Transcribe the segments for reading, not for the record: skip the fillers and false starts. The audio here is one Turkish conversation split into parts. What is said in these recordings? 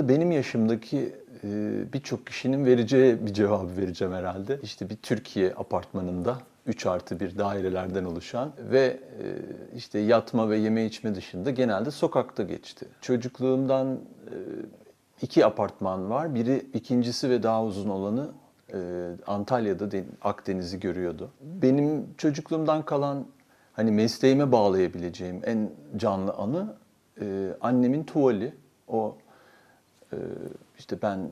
aslında benim yaşımdaki birçok kişinin vereceği bir cevabı vereceğim herhalde. İşte bir Türkiye apartmanında 3+1 dairelerden oluşan ve işte yatma ve yeme içme dışında genelde sokakta geçti. Çocukluğumdan iki apartman var. İkincisi ve daha uzun olanı Antalya'da Akdeniz'i görüyordu. Benim çocukluğumdan kalan hani mesleğime bağlayabileceğim en canlı anı annemin tuvali. O işte ben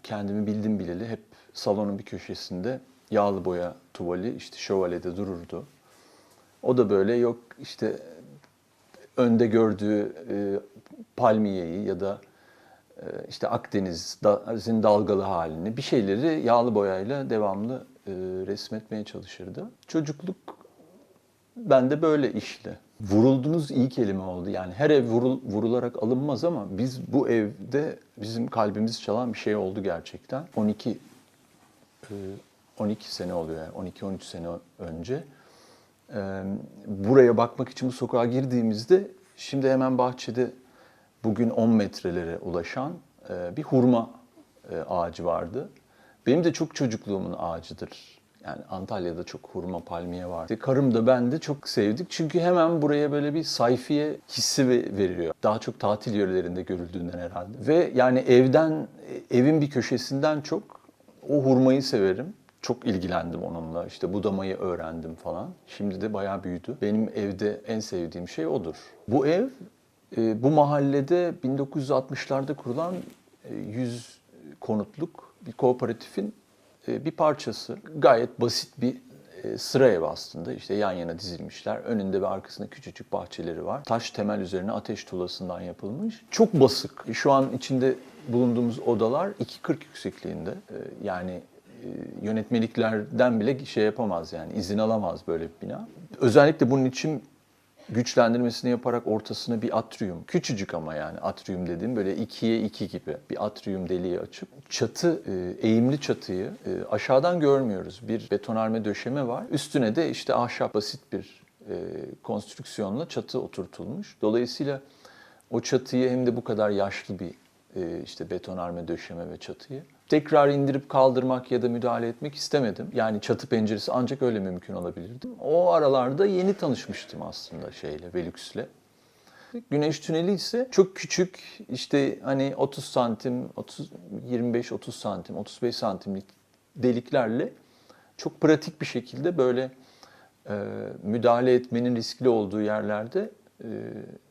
kendimi bildim bileli hep salonun bir köşesinde yağlı boya tuvali işte şövalyede dururdu. O da böyle yok işte önde gördüğü palmiyeyi ya da işte Akdeniz'in dalgalı halini bir şeyleri yağlı boyayla devamlı resmetmeye çalışırdı. Çocukluk bende böyle işli. Vuruldunuz iyi kelime oldu. Yani her ev vurularak alınmaz ama biz bu evde bizim kalbimizi çalan bir şey oldu gerçekten. 12 sene oluyor yani 12-13 sene önce. Buraya bakmak için bu sokağa girdiğimizde şimdi hemen bahçede bugün 10 metrelere ulaşan bir hurma ağacı vardı. Benim de çok çocukluğumun ağacıdır. Yani Antalya'da çok hurma, palmiye vardı. Karım da ben de çok sevdik. Çünkü hemen buraya böyle bir sayfiye hissi veriyor. Daha çok tatil yörelerinde görüldüğünden herhalde. Ve yani evin bir köşesinden çok o hurmayı severim. Çok ilgilendim onunla. İşte budamayı öğrendim falan. Şimdi de bayağı büyüdü. Benim evde en sevdiğim şey odur. Bu ev bu mahallede 1960'larda kurulan 100 konutluk bir kooperatifin bir parçası. Gayet basit bir sıra ev aslında. İşte yan yana dizilmişler. Önünde ve arkasında küçücük bahçeleri var. Taş temel üzerine ateş tuğlasından yapılmış. Çok basık. Şu an içinde bulunduğumuz odalar 2,40 yüksekliğinde. Yani yönetmeliklerden bile şey yapamaz yani izin alamaz böyle bir bina. Özellikle bunun için güçlendirmesini yaparak ortasına bir atrium, küçücük ama yani atrium dediğim böyle 2'ye 2 gibi bir atrium deliği açıp eğimli çatıyı aşağıdan görmüyoruz. Bir betonarme döşeme var. Üstüne de işte ahşap basit bir konstrüksiyonla çatı oturtulmuş. Dolayısıyla o çatıyı hem de bu kadar yaşlı bir işte betonarme döşeme ve çatıyı tekrar indirip kaldırmak ya da müdahale etmek istemedim. Yani çatı penceresi ancak öyle mümkün olabilirdi. O aralarda yeni tanışmıştım aslında Velüks'le. Güneş tüneli ise çok küçük işte hani 30 santim, 25-30 santim, 35 santimlik deliklerle çok pratik bir şekilde böyle müdahale etmenin riskli olduğu yerlerde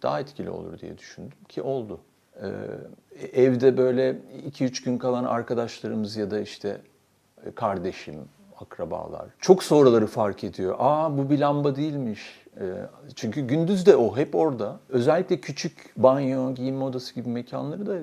daha etkili olur diye düşündüm ki oldu. Evde böyle 2-3 gün kalan arkadaşlarımız ya da işte kardeşim, akrabalar çok sonraları fark ediyor. Aa bu bir lamba değilmiş. Çünkü gündüz de o hep orada. Özellikle küçük banyo, giyinme odası gibi mekanları da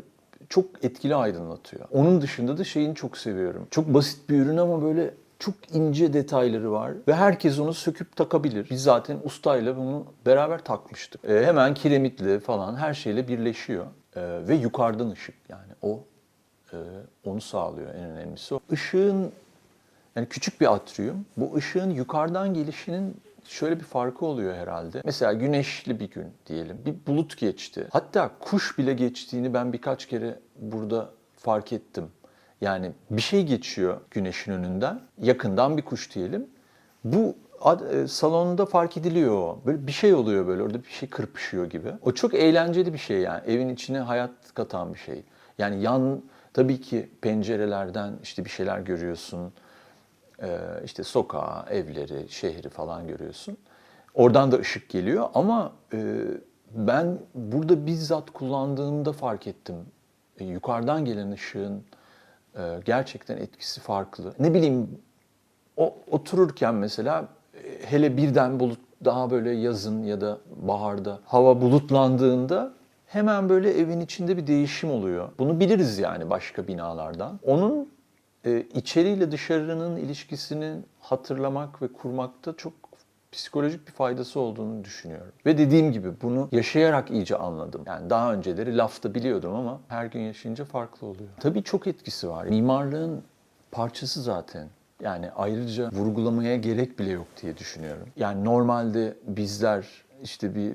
çok etkili aydınlatıyor. Onun dışında da şeyini çok seviyorum. Çok basit bir ürün ama böyle çok ince detayları var ve herkes onu söküp takabilir. Biz zaten ustayla bunu beraber takmıştık. Hemen kiremitle falan her şeyle birleşiyor. Ve yukarıdan ışık yani onu sağlıyor en önemlisi o. Işığın yani küçük bir atrium. Bu ışığın yukarıdan gelişinin şöyle bir farkı oluyor herhalde. Mesela güneşli bir gün diyelim. Bir bulut geçti. Hatta kuş bile geçtiğini ben birkaç kere burada fark ettim. Yani bir şey geçiyor güneşin önünden. Yakından bir kuş diyelim. Bu salonda fark ediliyor. Böyle bir şey oluyor böyle. Orada bir şey kırpışıyor gibi. O çok eğlenceli bir şey yani. Evin içine hayat katan bir şey. Yani tabii ki pencerelerden işte bir şeyler görüyorsun. İşte sokağı, evleri, şehri falan görüyorsun. Oradan da ışık geliyor ama ben burada bizzat kullandığımda fark ettim. Yukarıdan gelen ışığın gerçekten etkisi farklı. Ne bileyim otururken mesela hele birden daha böyle yazın ya da baharda hava bulutlandığında hemen böyle evin içinde bir değişim oluyor. Bunu biliriz yani başka binalardan. Onun içeriyle dışarının ilişkisini hatırlamak ve kurmakta çok psikolojik bir faydası olduğunu düşünüyorum. Ve dediğim gibi bunu yaşayarak iyice anladım. Yani daha önceleri lafta biliyordum ama her gün yaşayınca farklı oluyor. Tabii çok etkisi var. Mimarlığın parçası zaten. Yani ayrıca vurgulamaya gerek bile yok diye düşünüyorum. Yani normalde bizler işte bir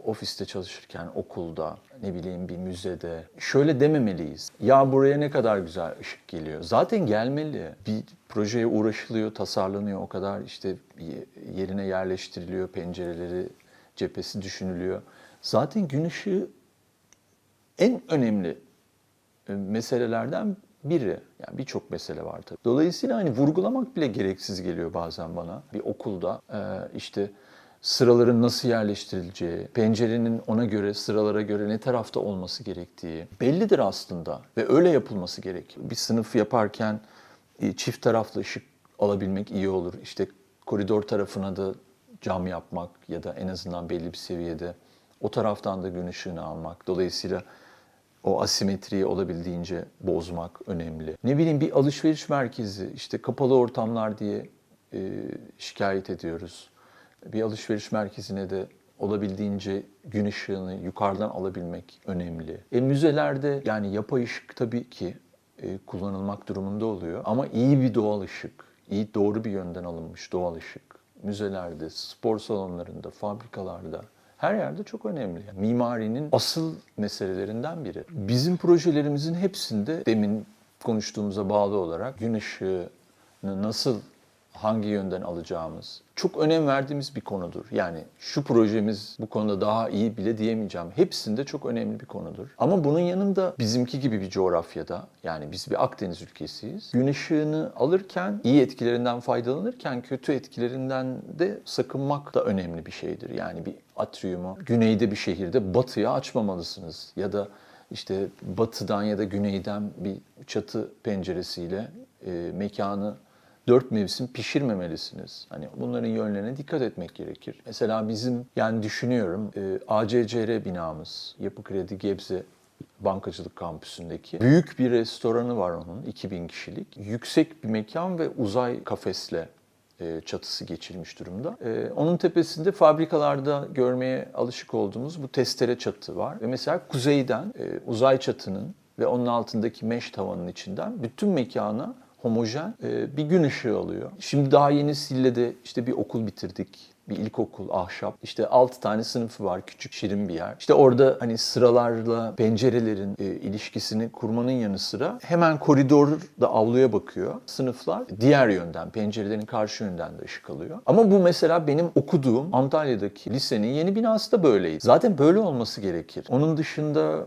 ofiste çalışırken, okulda, ne bileyim bir müzede şöyle dememeliyiz. Ya buraya ne kadar güzel ışık geliyor. Zaten gelmeli. Bir projeye uğraşılıyor, tasarlanıyor, o kadar işte yerine yerleştiriliyor, pencereleri, cephesi düşünülüyor. Zaten gün ışığı en önemli meselelerden biri. Yani birçok mesele var tabii. Dolayısıyla hani vurgulamak bile gereksiz geliyor bazen bana. Bir okulda işte sıraların nasıl yerleştirileceği, pencerenin ona göre, sıralara göre ne tarafta olması gerektiği bellidir aslında ve öyle yapılması gerekiyor. Bir sınıf yaparken çift taraflı ışık alabilmek iyi olur. İşte koridor tarafına da cam yapmak ya da en azından belli bir seviyede o taraftan da gün ışığını almak. Dolayısıyla o asimetriyi olabildiğince bozmak önemli. Ne bileyim bir alışveriş merkezi, işte kapalı ortamlar diye şikayet ediyoruz. Bir alışveriş merkezine de olabildiğince gün ışığını yukarıdan alabilmek önemli. Müzelerde yani yapay ışık tabii ki kullanılmak durumunda oluyor. Ama iyi bir doğal ışık, iyi doğru bir yönden alınmış doğal ışık. Müzelerde, spor salonlarında, fabrikalarda, her yerde çok önemli. Yani mimarinin asıl meselelerinden biri. Bizim projelerimizin hepsinde demin konuştuğumuza bağlı olarak gün ışığını nasıl, hangi yönden alacağımız çok önem verdiğimiz bir konudur. Yani şu projemiz bu konuda daha iyi bile diyemeyeceğim. Hepsinde çok önemli bir konudur. Ama bunun yanında bizimki gibi bir coğrafyada, yani biz bir Akdeniz ülkesiyiz. Gün ışığını alırken, iyi etkilerinden faydalanırken kötü etkilerinden de sakınmak da önemli bir şeydir. Yani bir atriumu güneyde bir şehirde batıya açmamalısınız. Ya da işte batıdan ya da güneyden bir çatı penceresiyle mekanı 4 mevsim pişirmemelisiniz. Hani bunların yönlerine dikkat etmek gerekir. Mesela bizim yani düşünüyorum ACCR binamız, Yapı Kredi Gebze Bankacılık Kampüsü'ndeki büyük bir restoranı var onun, 2000 kişilik. Yüksek bir mekan ve uzay kafesle çatısı geçilmiş durumda. Onun tepesinde fabrikalarda görmeye alışık olduğumuz bu testere çatı var. Ve mesela kuzeyden uzay çatının ve onun altındaki mesh tavanın içinden bütün mekana homojen bir gün ışığı alıyor. Şimdi daha yeni Sille'de işte bir okul bitirdik. Bir ilkokul, ahşap. İşte 6 tane sınıfı var, küçük şirin bir yer. İşte orada hani sıralarla pencerelerin ilişkisini kurmanın yanı sıra hemen koridorda avluya bakıyor. Sınıflar diğer yönden, pencerelerin karşı yönden de ışık alıyor. Ama bu mesela benim okuduğum Antalya'daki lisenin yeni binası da böyleydi. Zaten böyle olması gerekir. Onun dışında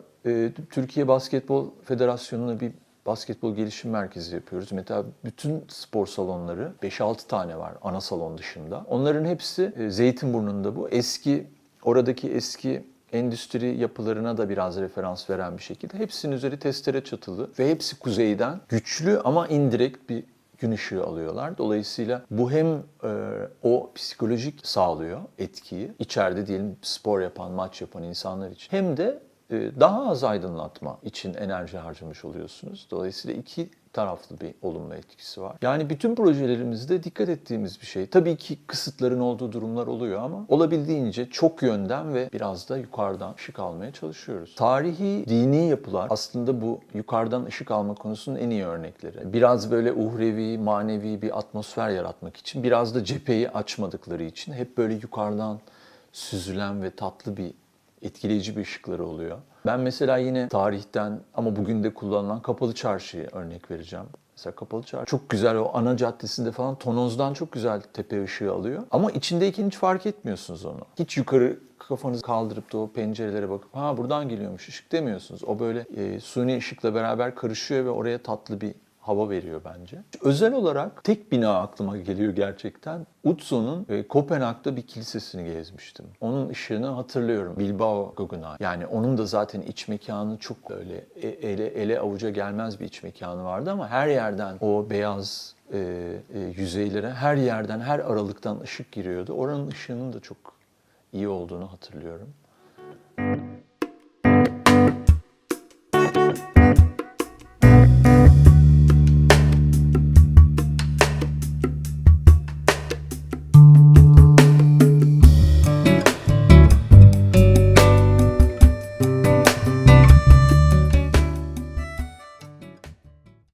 Türkiye Basketbol Federasyonu'na bir basketbol gelişim merkezi yapıyoruz. Mesela bütün spor salonları 5-6 tane var ana salon dışında. Onların hepsi Zeytinburnu'nda bu. Oradaki eski endüstri yapılarına da biraz referans veren bir şekilde. Hepsinin üzeri testere çatılı ve hepsi kuzeyden güçlü ama indirekt bir gün ışığı alıyorlar. Dolayısıyla bu hem o psikolojik sağlıyor etkiyi, içeride diyelim spor yapan, maç yapan insanlar için, hem de daha az aydınlatma için enerji harcamış oluyorsunuz. Dolayısıyla iki taraflı bir olumlu etkisi var. Yani bütün projelerimizde dikkat ettiğimiz bir şey. Tabii ki kısıtların olduğu durumlar oluyor ama olabildiğince çok yönden ve biraz da yukarıdan ışık almaya çalışıyoruz. Tarihi, dini yapılar aslında bu yukarıdan ışık alma konusunun en iyi örnekleri. Biraz böyle uhrevi, manevi bir atmosfer yaratmak için, biraz da cepheyi açmadıkları için hep böyle yukarıdan süzülen ve tatlı bir etkileyici bir ışıkları oluyor. Ben mesela yine tarihten ama bugün de kullanılan Kapalı Çarşı'ya örnek vereceğim. Mesela Kapalı Çarşı çok güzel, o ana caddesinde falan tonozdan çok güzel tepe ışığı alıyor. Ama içindeyken hiç fark etmiyorsunuz onu. Hiç yukarı kafanızı kaldırıp da o pencerelere bakıp ha buradan geliyormuş ışık demiyorsunuz. O böyle suni ışıkla beraber karışıyor ve oraya tatlı bir hava veriyor bence. Özel olarak tek bina aklıma geliyor gerçekten. Utzo'nun Kopenhag'da bir kilisesini gezmiştim. Onun ışığını hatırlıyorum. Bilbao Guggenheim. Yani onun da zaten iç mekanı çok böyle ele avuca gelmez bir iç mekanı vardı ama her yerden o beyaz yüzeylere her yerden, her aralıktan ışık giriyordu. Oranın ışığının da çok iyi olduğunu hatırlıyorum.